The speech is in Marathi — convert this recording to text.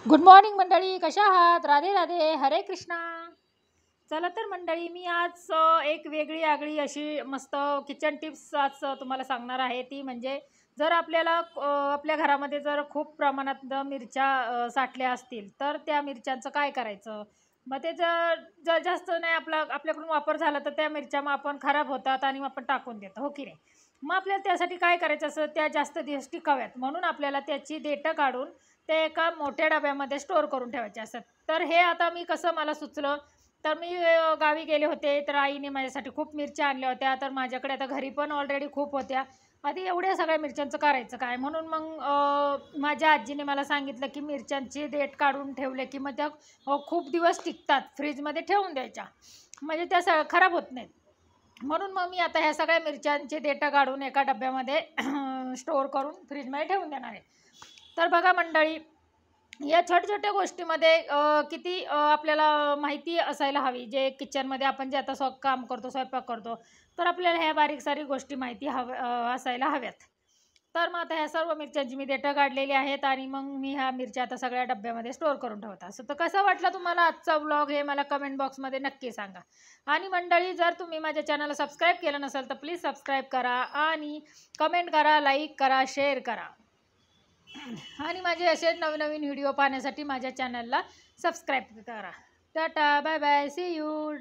गुड मॉर्निंग मंडळी, कशा आहात? राधे राधे, हरे कृष्णा. चला तर मंडळी, मी आज एक वेगळी आगळी अशी मस्त किचन टिप्स आज तुम्हाला सांगणार आहे. ती म्हणजे जर आपल्याला आपल्या घरामध्ये जर खूप प्रमाणात मिरच्या साठल्या असतील तर त्या मिरच्यांचं काय करायचं. मग ते जर जर जास्त नाही आपल्याकडून वापर झाला तर त्या मिरच्या मग आपण खराब होतात आणि मग आपण टाकून देतो, हो की नाही. मग आपल्याला त्यासाठी काय करायचं असं, त्या जास्त दिवस टिकाव्यात म्हणून आपल्याला त्याची देठं काढून ते एका मोठ्या डब्यामध्ये स्टोअर करून ठेवायचे असतात. तर हे आता मी कसं मला सुचलं, तर मी गावी गेले होते तर आईने माझ्यासाठी खूप मिरच्या आणल्या होत्या. तर माझ्याकडे आता घरी पण ऑलरेडी खूप होत्या. आधी एवढ्या सगळ्या मिरच्यांचं करायचं काय, म्हणून मग माझ्या आजीने मला सांगितलं की मिरच्यांची देठ काढून ठेवले की मग त्या खूप दिवस टिकतात, फ्रीजमध्ये ठेवून द्यायच्या म्हणजे त्या खराब होत नाहीत. म्हणून मग मी आता ह्या सगळ्या मिरच्यांचे देठं काढून एका डब्यामध्ये स्टोअर करून फ्रीजमध्ये ठेवून देणार आहे. तर बघा मंडळी, या छोट्या-छोट्या गोष्टीमध्ये किती आपल्याला माहिती असायला हवी. जे किचनमध्ये आपण जे आता काम करतो, स्वयंपाक करतो, तर आपल्याला ह्या बारीक-सारीक गोष्टी माहिती असायला हव्यात. तर मग आता ह्या सर्व मिरच्यांची मी देठं काढलेली आहेत आणि मग मी ह्या मिरच्या आता सगळ्या डब्यामध्ये स्टोअर करून ठेवत असं. तर कसा वाटला तुम्हाला आजचा व्लॉग हे मला कमेंट बॉक्समध्ये नक्की सांगा. आणि मंडळी, जर तुम्ही माझ्या चॅनलला सबस्क्राईब केलं नसेल तर प्लीज सबस्क्राईब करा आणि कमेंट करा, लाईक करा, शेअर करा. आणि माझे असेच नवीन व्हिडिओ पाहण्यासाठी माझ्या चॅनलला सबस्क्राईब करा. Tata, bye bye, see you.